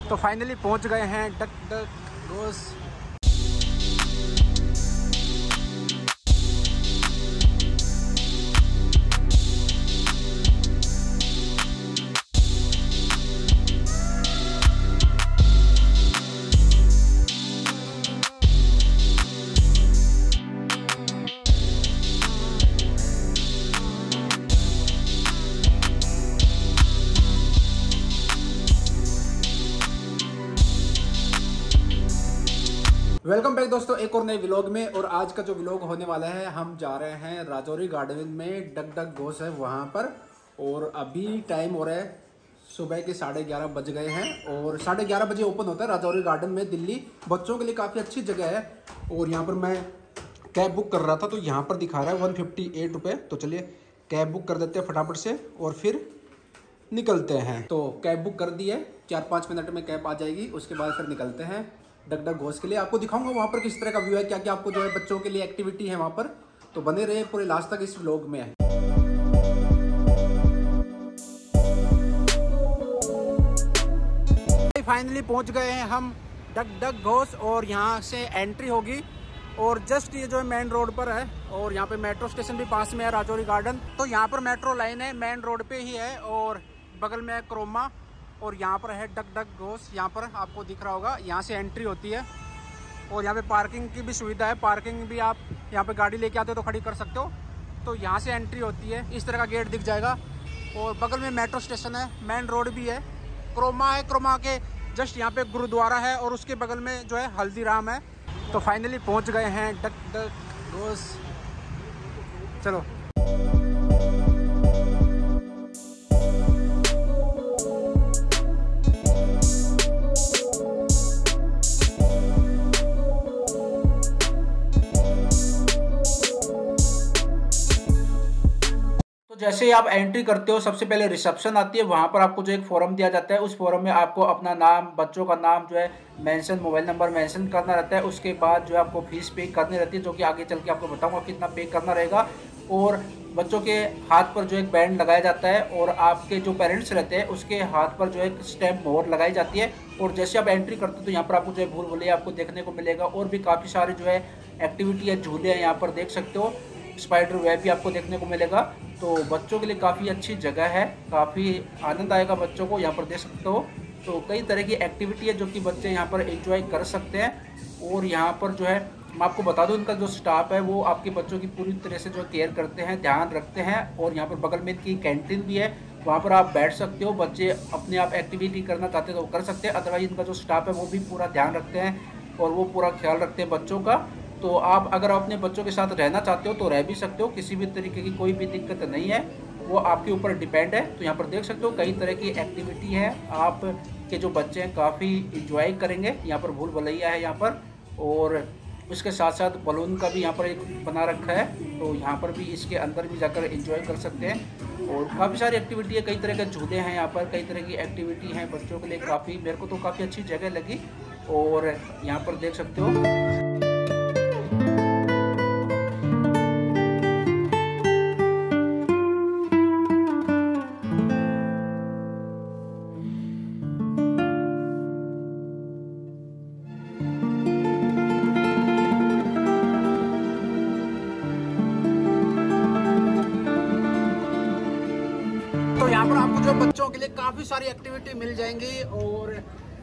तो फाइनली पहुंच गए हैं डक डक घोस। वेलकम बैक दोस्तों एक और नए व्लॉग में। और आज का जो व्लॉग होने वाला है, हम जा रहे हैं राजौरी गार्डन में, डक डक घोस है वहाँ पर। और अभी टाइम हो रहा है सुबह के 11:30 बज गए हैं और 11:30 बजे ओपन होता है राजौरी गार्डन में दिल्ली। बच्चों के लिए काफ़ी अच्छी जगह है। और यहाँ पर मैं कैब बुक कर रहा था तो यहाँ पर दिखा रहा है 158 रुपये। तो चलिए कैब बुक कर देते हैं फटाफट से और फिर निकलते हैं। तो कैब बुक कर दी है, 4-5 मिनट में कैब आ जाएगी। उसके बाद फिर निकलते हैं डक डक घोस के लिए। आपको दिखाऊंगा वहाँ पर किस तरह का व्यू है, क्या क्या आपको जो है बच्चों के लिए एक्टिविटी है वहाँ पर। तो बने रहे पूरे लास्ट तक इस व्लॉग में। फाइनली पहुँच गए हैं हम डक डक घोस और यहाँ से एंट्री होगी। और जस्ट ये जो है मेन रोड पर है और यहाँ पे मेट्रो स्टेशन भी पास में है राजौरी गार्डन। तो यहाँ पर मेट्रो लाइन है, मेन रोड पे ही है और बगल में है क्रोमा। और यहाँ पर है डक डक घोस, यहाँ पर आपको दिख रहा होगा। यहाँ से एंट्री होती है और यहाँ पे पार्किंग की भी सुविधा है। पार्किंग भी आप यहाँ पे गाड़ी लेके आते हो तो खड़ी कर सकते हो। तो यहाँ से एंट्री होती है, इस तरह का गेट दिख जाएगा। और बगल में मेट्रो स्टेशन है, मेन रोड भी है, क्रोमा है। क्रोमा के जस्ट यहाँ पे गुरुद्वारा है और उसके बगल में जो है हल्दीराम है। तो फाइनली पहुँच गए हैं डक डक घोस। चलो जैसे ही आप एंट्री करते हो सबसे पहले रिसेप्शन आती है। वहाँ पर आपको जो एक फॉर्म दिया जाता है, उस फॉर्म में आपको अपना नाम, बच्चों का नाम जो है मेंशन, मोबाइल नंबर मेंशन करना रहता है। उसके बाद जो है आपको फीस पे करनी रहती है, जो कि आगे चल के आपको बताऊंगा कितना पे करना रहेगा। और बच्चों के हाथ पर जो एक बैंड लगाया जाता है और आपके जो पेरेंट्स रहते हैं उसके हाथ पर जो एक स्टैम्प मोहर लगाई जाती है। और जैसे आप एंट्री करते हो तो यहाँ पर आपको जो है भूल भुलैया आपको देखने को मिलेगा। और भी काफ़ी सारे जो है एक्टिविटी है, झूले हैं यहाँ पर देख सकते हो। स्पाइडर वेब भी आपको देखने को मिलेगा। तो बच्चों के लिए काफ़ी अच्छी जगह है, काफ़ी आनंद आएगा बच्चों को, यहाँ पर देख सकते हो। तो कई तरह की एक्टिविटी है जो कि बच्चे यहाँ पर एंजॉय कर सकते हैं। और यहाँ पर जो है मैं आपको बता दूँ, इनका जो स्टाफ है वो आपके बच्चों की पूरी तरह से जो केयर करते हैं, ध्यान रखते हैं। और यहाँ पर बगल में इनकी कैंटीन भी है, वहाँ पर आप बैठ सकते हो। बच्चे अपने आप एक्टिविटी करना चाहते हैं तो कर सकते हैं। अदरवाइज इनका जो स्टाफ है वो भी पूरा ध्यान रखते हैं और वो पूरा ख्याल रखते हैं बच्चों का। तो आप अगर अपने बच्चों के साथ रहना चाहते हो तो रह भी सकते हो, किसी भी तरीके की कोई भी दिक्कत नहीं है, वो आपके ऊपर डिपेंड है। तो यहाँ पर देख सकते हो कई तरह की एक्टिविटी है, आप के जो बच्चे हैं काफ़ी इंजॉय करेंगे। यहाँ पर भूल भुलैया है यहाँ पर, और उसके साथ साथ बलून का भी यहाँ पर एक बना रखा है। तो यहाँ पर भी इसके अंदर भी जाकर एंजॉय कर सकते हैं। और काफ़ी सारी एक्टिविटी है, कई तरह के झूले हैं यहाँ पर, कई तरह की एक्टिविटी हैं बच्चों के लिए। काफ़ी मेरे को तो काफ़ी अच्छी जगह लगी। और यहाँ पर देख सकते हो यहाँ पर आपको जो बच्चों के लिए काफ़ी सारी एक्टिविटी मिल जाएंगी। और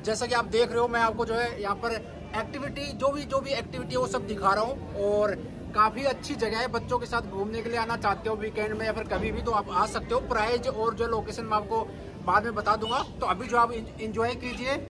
जैसा कि आप देख रहे हो, मैं आपको जो है यहाँ पर एक्टिविटी जो भी एक्टिविटी है वो सब दिखा रहा हूँ। और काफ़ी अच्छी जगह है, बच्चों के साथ घूमने के लिए आना चाहते हो वीकेंड में या फिर कभी भी तो आप आ सकते हो। प्राइस और जो लोकेशन मैं आपको बाद में बता दूंगा। तो अभी जो आप इंजॉय कीजिए।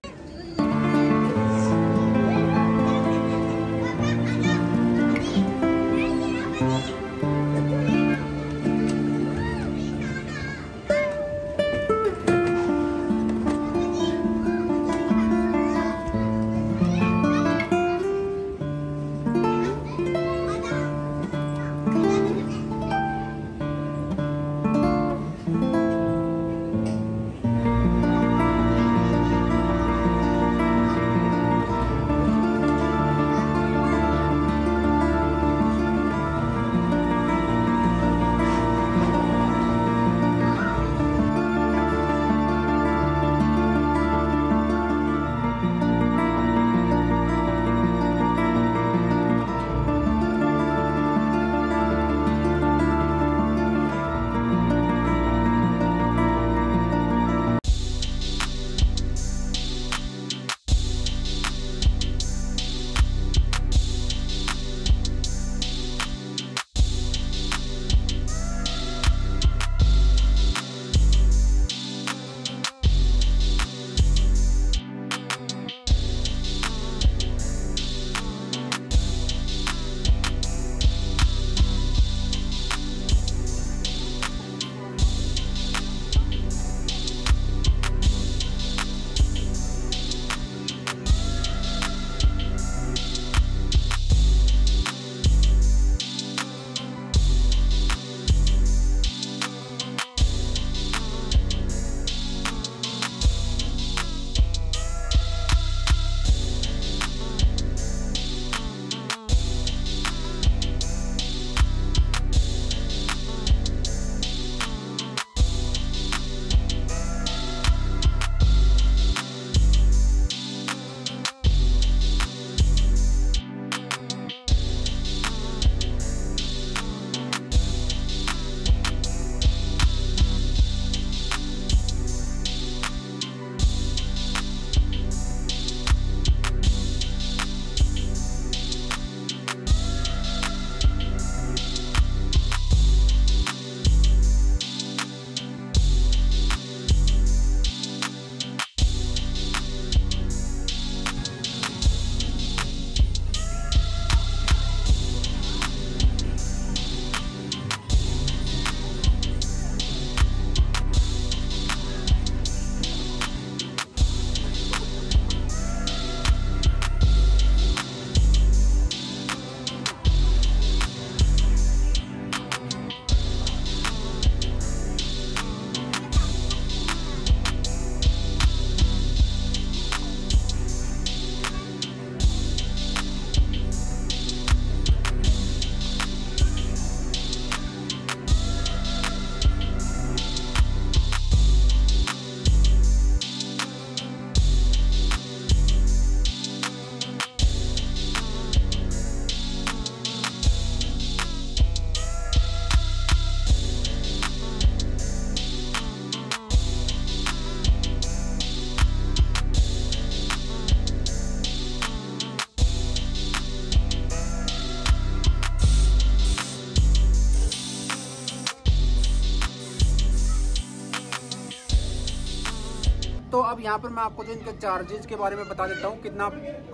अब यहाँ पर मैं आपको जो इनके चार्जेस के बारे में बता देता हूँ, कितना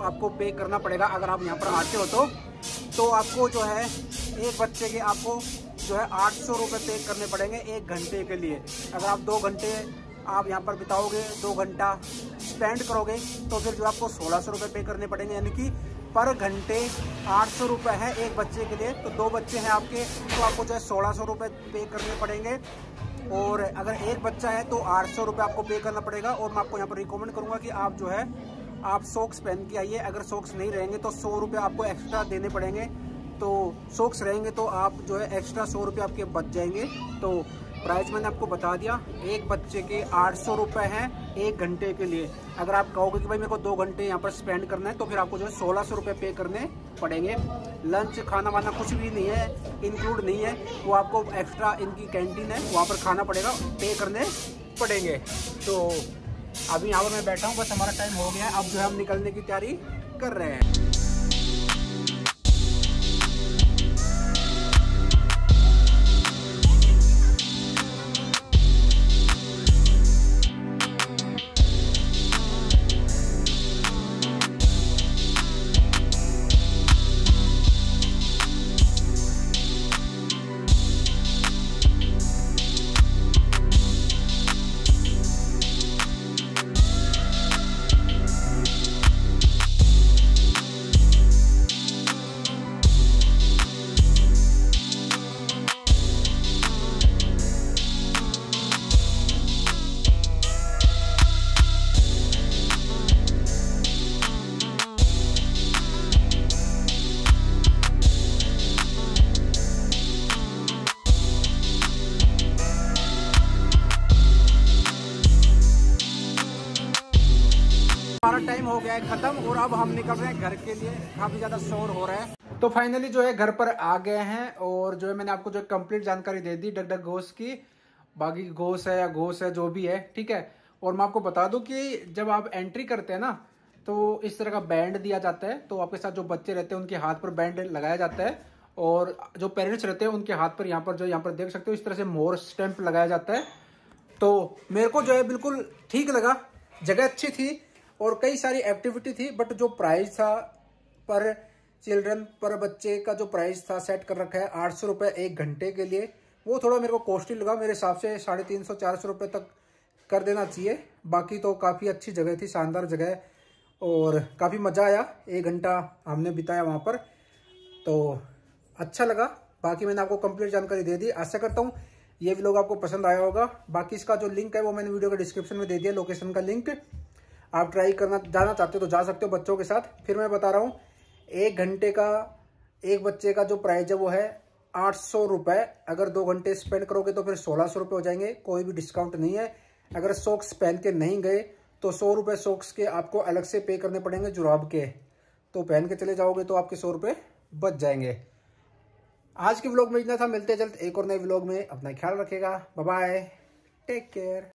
आपको पे करना पड़ेगा अगर आप यहाँ पर आते हो तो आपको जो है एक बच्चे के आपको जो है 800 रुपये पे करने पड़ेंगे 1 घंटे के लिए। अगर आप 2 घंटे आप यहाँ पर बिताओगे, 2 घंटा स्पेंड करोगे तो फिर जो आपको 1600 रुपये पे करने पड़ेंगे, यानी कि पर घंटे 800 रुपये है एक बच्चे के लिए। तो 2 बच्चे हैं आपके तो आपको जो है 1600 रुपये पे करने पड़ेंगे, और अगर एक बच्चा है तो 800 रुपये आपको पे करना पड़ेगा। और मैं आपको यहाँ पर रिकमेंड करूँगा कि आप जो है आप सॉक्स पहन के आइए। अगर सॉक्स नहीं रहेंगे तो 100 रुपये आपको एक्स्ट्रा देने पड़ेंगे, तो सॉक्स रहेंगे तो आप जो है एक्स्ट्रा 100 रुपये आपके बच जाएंगे। तो प्राइस मैंने आपको बता दिया, एक बच्चे के 800 रुपये हैं 1 घंटे के लिए। अगर आप कहोगे कि भाई मेरे को 2 घंटे यहाँ पर स्पेंड करना है तो फिर आपको जो है 1600 रुपये पे करने पड़ेंगे। लंच खाना वाना कुछ भी नहीं है, इंक्लूड नहीं है, वो आपको एक्स्ट्रा इनकी कैंटीन है वहाँ पर खाना पड़ेगा, पे करने पड़ेंगे। तो अभी यहाँ पर मैं बैठा हूँ, बस हमारा टाइम हो गया है, अब जो है हम निकलने की तैयारी कर रहे हैं। हमारा टाइम हो गया है खत्म और अब हम निकल रहे हैं घर के लिए, काफी ज्यादा शोर हो रहा है। तो फाइनली जो है घर पर आ गए हैं, और जो है मैंने आपको जो कंप्लीट जानकारी दे दी डग घोष की, बाकी घोष है या घोष है जो भी है, ठीक है। और मैं आपको बता दूं कि जब आप एंट्री करते हैं ना तो इस तरह का बैंड दिया जाता है, तो आपके साथ जो बच्चे रहते हैं उनके हाथ पर बैंड लगाया जाता है, और जो पेरेंट्स रहते हैं उनके हाथ पर यहाँ पर देख सकते हो इस तरह से मोर स्टैंप लगाया जाता है। तो मेरे को जो है बिल्कुल ठीक लगा, जगह अच्छी थी और कई सारी एक्टिविटी थी, बट जो प्राइस था पर चिल्ड्रन पर बच्चे का जो प्राइस था सेट कर रखा है 800 रुपये 1 घंटे के लिए, वो थोड़ा मेरे को कॉस्टली लगा। मेरे हिसाब से 350-400 रुपये तक कर देना चाहिए। बाकी तो काफ़ी अच्छी जगह थी, शानदार जगह, और काफ़ी मज़ा आया। 1 घंटा हमने बिताया वहाँ पर, तो अच्छा लगा। बाकी मैंने आपको कंप्लीट जानकारी दे दी। आशा करता हूँ ये व्लॉग आपको पसंद आया होगा। बाकी इसका जो लिंक है वो मैंने वीडियो के डिस्क्रिप्शन में दे दिया, लोकेशन का लिंक। आप ट्राई करना जाना चाहते हो तो जा सकते हो बच्चों के साथ। फिर मैं बता रहा हूँ 1 घंटे का एक बच्चे का जो प्राइस है वो है 800 रुपये। अगर 2 घंटे स्पेंड करोगे तो फिर 1600 रुपये हो जाएंगे, कोई भी डिस्काउंट नहीं है। अगर सॉक्स पहन के नहीं गए तो 100 रुपये सॉक्स के आपको अलग से पे करने पड़ेंगे जुराब के, तो पहन के चले जाओगे तो आपके 100 रुपये बच जाएंगे। आज के व्लॉग में इतना था, मिलते जल्द एक और नए व्लॉग में। अपना ख्याल रखिएगा, बाय बाय, टेक केयर।